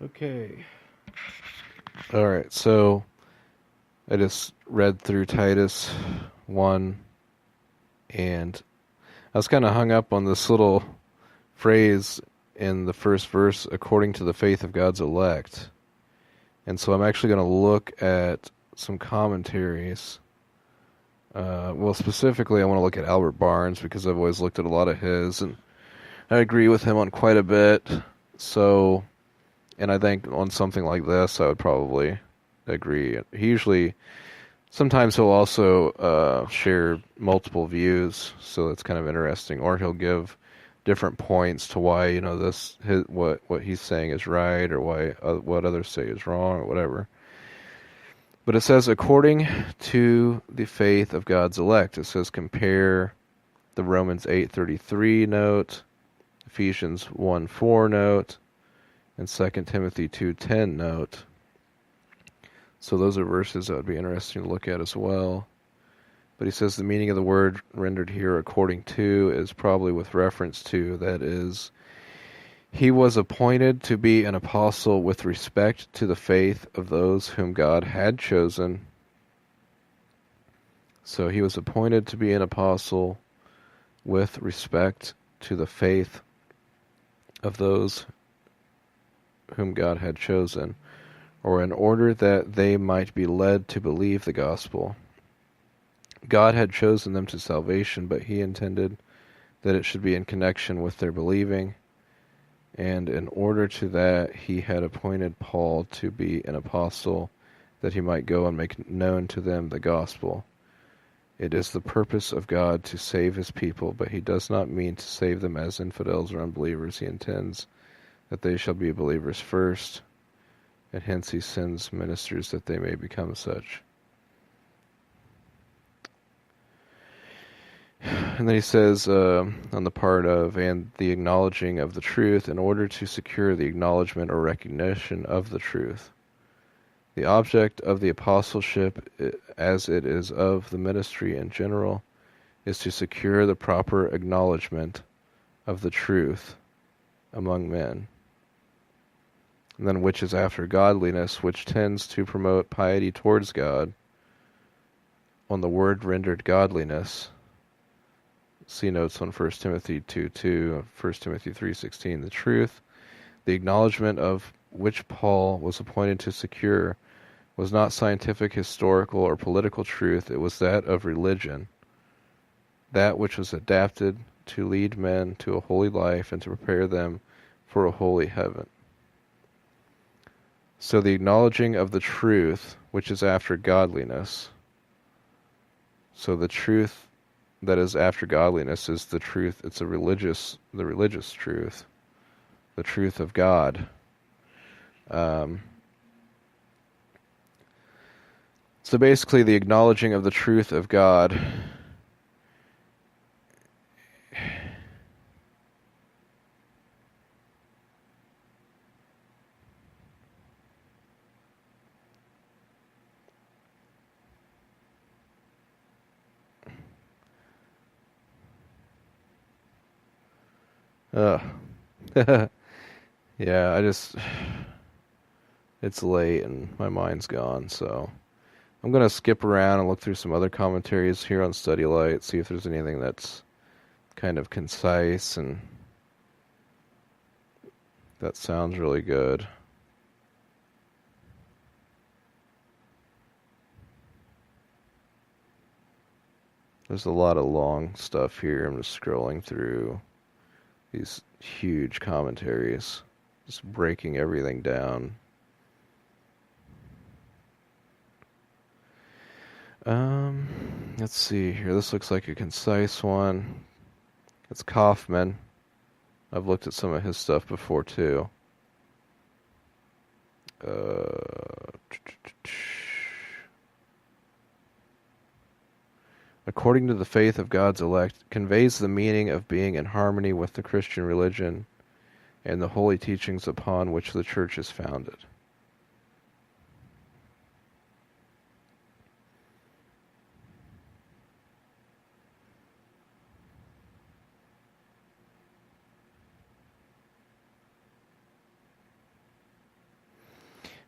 Okay. All right, so I just read through Titus 1, and I was kind of hung up on this little phrase in the first verse, according to the faith of God's elect. And so I'm actually going to look at some commentaries. Well, specifically, I want to look at Albert Barnes because I've always looked at a lot of his, and I agree with him on quite a bit. So, and I think on something like this, I would probably agree. He usually, sometimes he'll also share multiple views, so that's kind of interesting. Or he'll give different points to why what he's saying is right, or why what others say is wrong, or whatever. But it says, according to the faith of God's elect. It says, compare the Romans 8:33 note, Ephesians 1:4 note, and 2 Timothy 2:10 note. So those are verses that would be interesting to look at as well. But he says the meaning of the word rendered here according to is probably with reference to, that is, he was appointed to be an apostle with respect to the faith of those whom God had chosen. So he was appointed to be an apostle with respect to the faith of those whom God had chosen, or in order that they might be led to believe the gospel. God had chosen them to salvation, but he intended that it should be in connection with their believing. And in order to that, he had appointed Paul to be an apostle, that he might go and make known to them the gospel. It is the purpose of God to save his people, but he does not mean to save them as infidels or unbelievers. He intends that they shall be believers first, and hence he sends ministers that they may become such. And then he says, on the part of, and the acknowledging of the truth, in order to secure the acknowledgement or recognition of the truth. The object of the apostleship, as it is of the ministry in general, is to secure the proper acknowledgement of the truth among men. And then which is after godliness, which tends to promote piety towards God. On the word rendered godliness, see notes on 1 Timothy 2:2, 1 Timothy 3:16. The truth, the acknowledgement of which Paul was appointed to secure, was not scientific, historical, or political truth. It was that of religion, that which was adapted to lead men to a holy life and to prepare them for a holy heaven. So the acknowledging of the truth, which is after godliness. So the truth that is after godliness is the truth. It's the religious truth, the truth of God. So basically, the acknowledging of the truth of God yeah, it's late and my mind's gone, so I'm going to skip around and look through some other commentaries here on Study Light, see if there's anything that's kind of concise and that sounds really good. There's a lot of long stuff here. I'm just scrolling through these huge commentaries, just breaking everything down. Let's see here. This looks like a concise one. It's Kaufman. I've looked at some of his stuff before too. According to the faith of God's elect, conveys the meaning of being in harmony with the Christian religion and the holy teachings upon which the church is founded.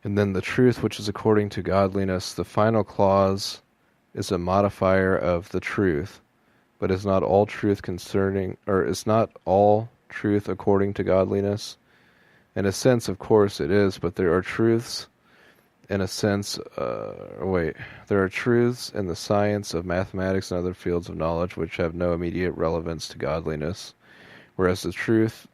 And then the truth, which is according to godliness, the final clause is a modifier of the truth, but is not all truth according to godliness. In a sense, of course, it is, but there are truths in a sense, there are truths in the science of mathematics and other fields of knowledge which have no immediate relevance to godliness, whereas the truth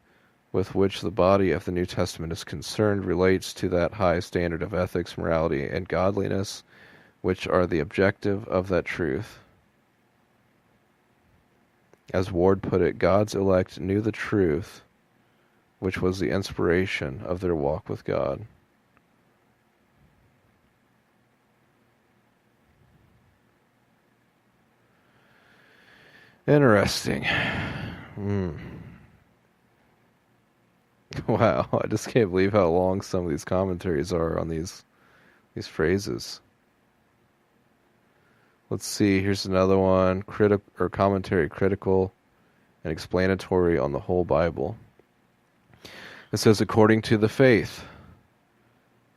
with which the body of the New Testament is concerned relates to that high standard of ethics, morality, and godliness, which are the objective of that truth. As Ward put it, God's elect knew the truth, which was the inspiration of their walk with God. Interesting. Wow, I just can't believe how long some of these commentaries are on these phrases. Let's see, here's another one, commentary critical and explanatory on the whole Bible. It says, according to the faith,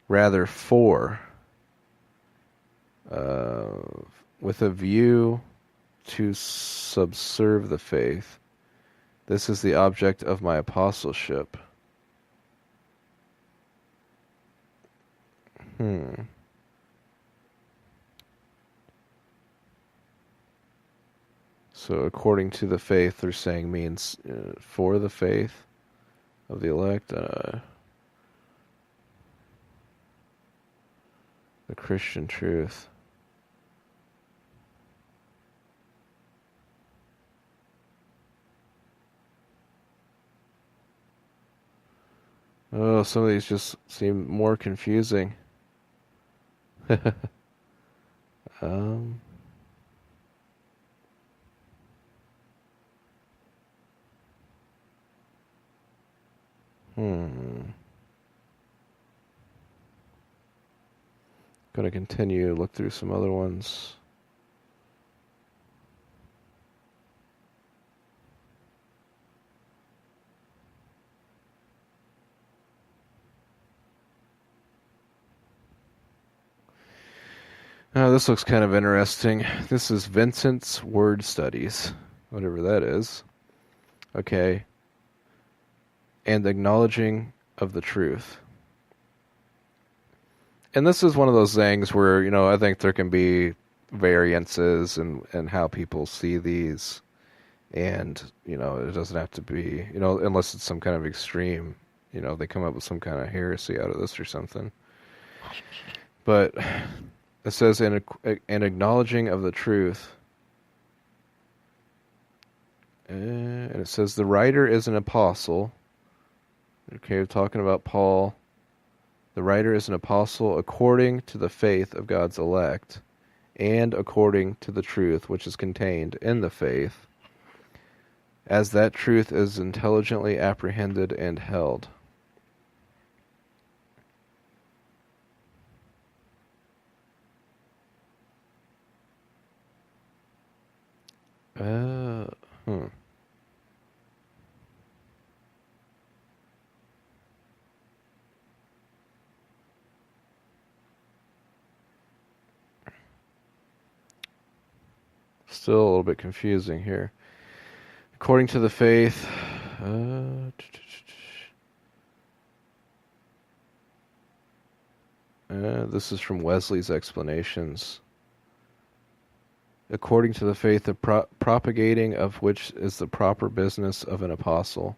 rather for, with a view to subserve the faith. This is the object of my apostleship. So according to the faith, they're saying means for the faith of the elect, the Christian truth. Oh, some of these just seem more confusing. um... Gonna continue, look through some other ones. This looks kind of interesting. This is Vincent's Word Studies, whatever that is. Okay. And acknowledging of the truth. And this is one of those things where, I think there can be variances in how people see these. And, it doesn't have to be, unless it's some kind of extreme, they come up with some kind of heresy out of this or something. But it says, an acknowledging of the truth. And it says, the writer is an apostle. Okay, we're talking about Paul. The writer is an apostle according to the faith of God's elect and according to the truth which is contained in the faith, as that truth is intelligently apprehended and held. Still a little bit confusing here. According to the faith, this is from Wesley's explanations. According to the faith, the propagating of which is the proper business of an apostle.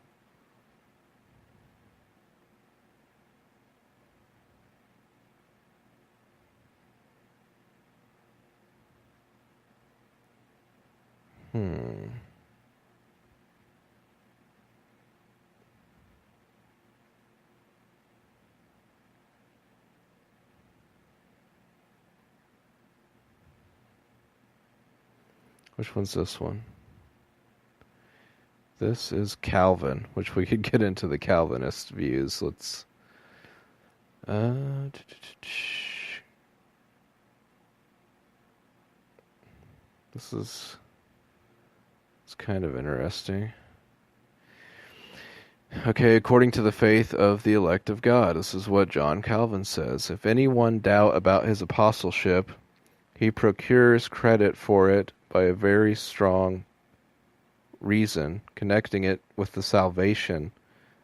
Which one's this one? This is Calvin, which we could get into the Calvinist views. Let's... This is... It's kind of interesting. Okay, according to the faith of the elect of God. This is what John Calvin says. If anyone doubt about his apostleship, he procures credit for it by a very strong reason, connecting it with the salvation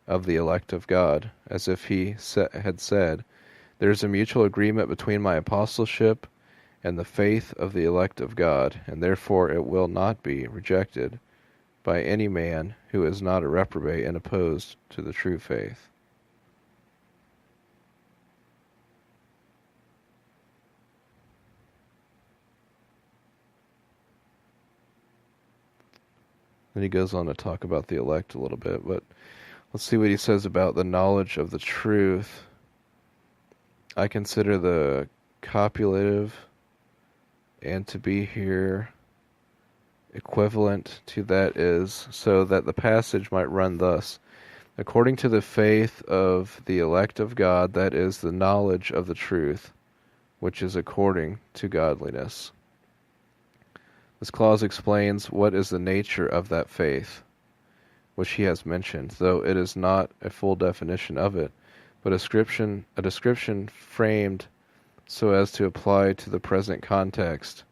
of the elect of God, as if he had said, there is a mutual agreement between my apostleship and the faith of the elect of God, and therefore it will not be rejected by any man who is not a reprobate and opposed to the true faith. Then he goes on to talk about the elect a little bit, but let's see what he says about the knowledge of the truth. I consider the copulative and to be here equivalent to that is, so that the passage might run thus. According to the faith of the elect of God, that is the knowledge of the truth, which is according to godliness. This clause explains what is the nature of that faith, which he has mentioned, though it is not a full definition of it, but a description framed so as to apply to the present context,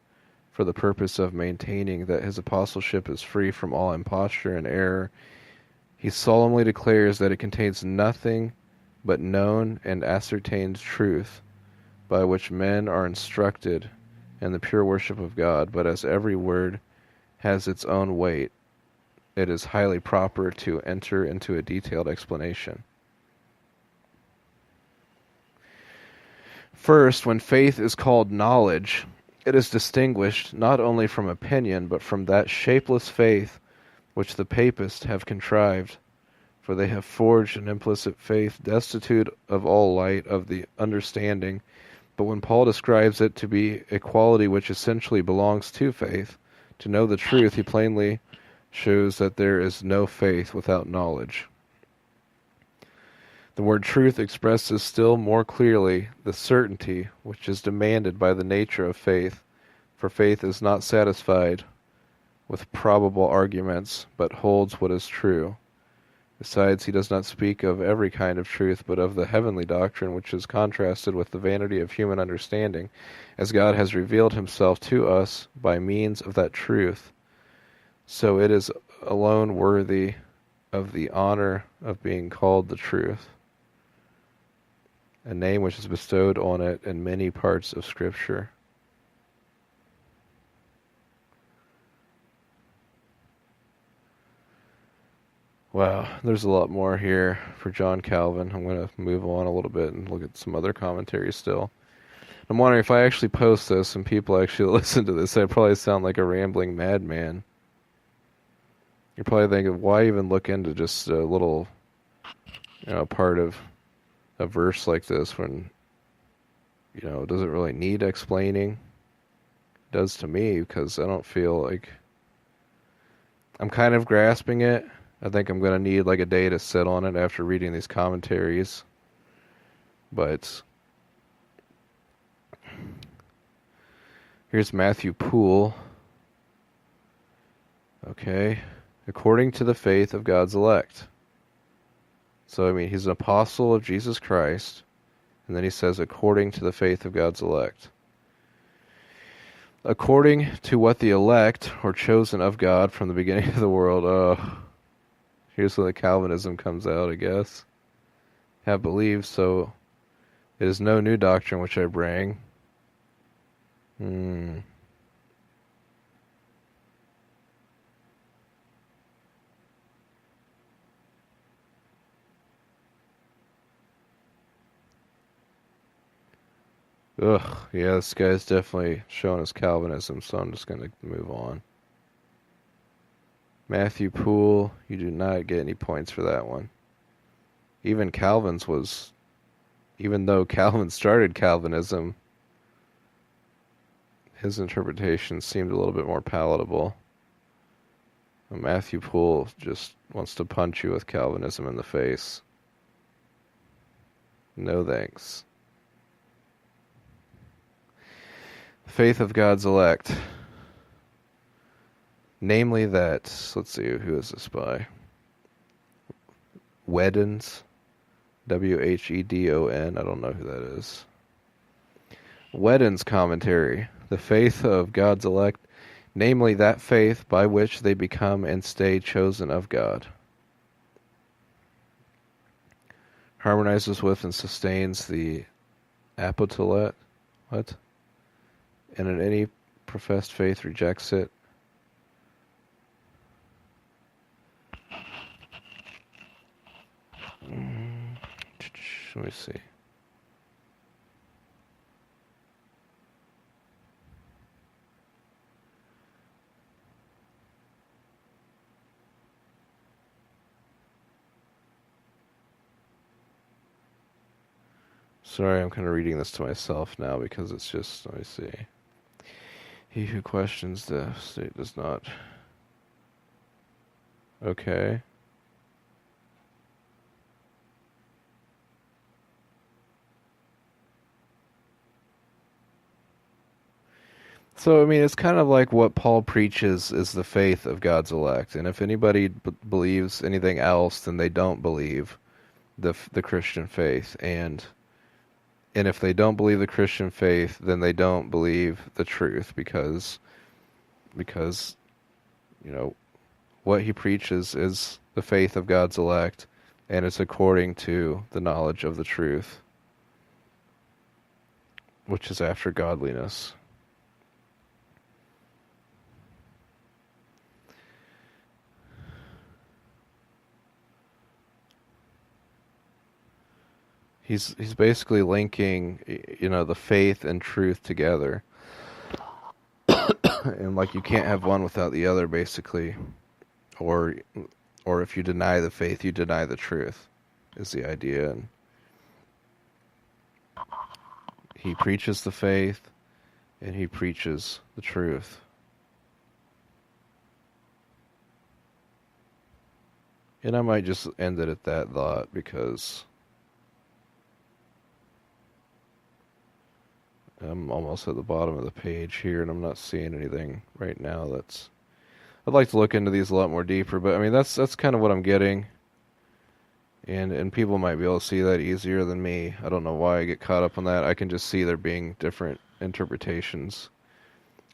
for the purpose of maintaining that his apostleship is free from all imposture and error. He solemnly declares that it contains nothing but known and ascertained truth, by which men are instructed in the pure worship of God. But as every word has its own weight, it is highly proper to enter into a detailed explanation. First, when faith is called knowledge, it is distinguished not only from opinion, but from that shapeless faith which the papists have contrived, for they have forged an implicit faith destitute of all light of the understanding. But when Paul describes it to be a quality which essentially belongs to faith, to know the truth, he plainly shows that there is no faith without knowledge. The word truth expresses still more clearly the certainty which is demanded by the nature of faith, for faith is not satisfied with probable arguments, but holds what is true. Besides, he does not speak of every kind of truth, but of the heavenly doctrine, which is contrasted with the vanity of human understanding, as God has revealed himself to us by means of that truth. So it is alone worthy of the honor of being called the truth, a name which is bestowed on it in many parts of Scripture. Wow, there's a lot more here for John Calvin. I'm going to move on a little bit and look at some other commentaries still. I'm wondering if I actually post this and people actually listen to this, I probably sound like a rambling madman. You're probably thinking, why even look into just a little, part of a verse like this when, it doesn't really need explaining? It does to me, because I don't feel like I'm kind of grasping it. I think I'm going to need like a day to sit on it after reading these commentaries. But here's Matthew Poole. Okay. According to the faith of God's elect. So, he's an apostle of Jesus Christ. And then he says, according to the faith of God's elect. According to what the elect, or chosen of God from the beginning of the world, here's where the Calvinism comes out, I guess. Have believed, so it is no new doctrine which I bring. Ugh, yeah, this guy's definitely showing us Calvinism, so I'm just going to move on. Matthew Poole, you do not get any points for that one. Even though Calvin started Calvinism, his interpretation seemed a little bit more palatable. Matthew Poole just wants to punch you with Calvinism in the face. No thanks. Faith of God's elect. Namely that, let's see, who is this by? Whedon's, Whedon. I don't know who that is. Whedon's commentary: the faith of God's elect, namely that faith by which they become and stay chosen of God, harmonizes with and sustains the apostolet, what? And in any professed faith rejects it. Let me see. Sorry, I'm kind of reading this to myself now because it's just, let me see. He who questions the state does not. Okay. So, I mean, it's kind of like what Paul preaches is the faith of God's elect. And if anybody believes anything else, then they don't believe the Christian faith. And if they don't believe the Christian faith, then they don't believe the truth because you know, what he preaches is the faith of God's elect, and it's according to the knowledge of the truth, which is after godliness. He's basically linking, the faith and truth together. And like you can't have one without the other, basically. Or if you deny the faith, you deny the truth, is the idea. And he preaches the faith, and he preaches the truth. And I might just end it at that thought because I'm almost at the bottom of the page here, and I'm not seeing anything right now that's... I'd like to look into these a lot more deeper, but I mean, that's kind of what I'm getting. And people might be able to see that easier than me. I don't know why I get caught up on that. I can just see there being different interpretations.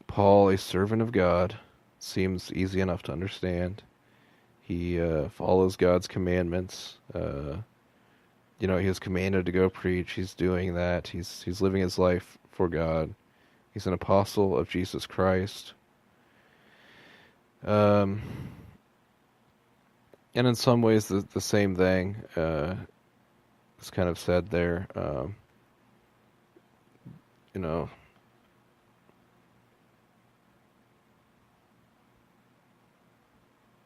Paul, a servant of God, seems easy enough to understand. He follows God's commandments. He is commanded to go preach. He's doing that. He's living his life for God. He's an apostle of Jesus Christ. And in some ways, the same thing is kind of said there.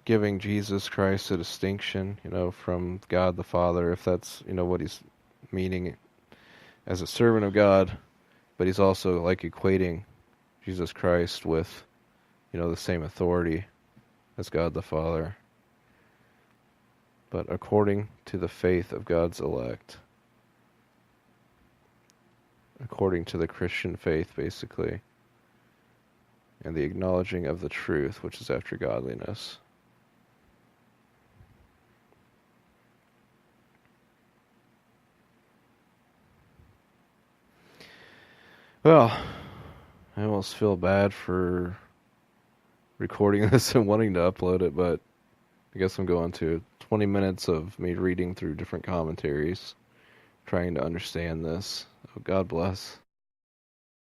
Giving Jesus Christ a distinction, from God the Father, if that's, what he's meaning as a servant of God, but he's also like equating Jesus Christ with, the same authority as God the Father. But according to the faith of God's elect, according to the Christian faith, basically, and the acknowledging of the truth, which is after godliness. Well, I almost feel bad for recording this and wanting to upload it, but I guess I'm going to. 20 minutes of me reading through different commentaries, trying to understand this. Oh, God bless.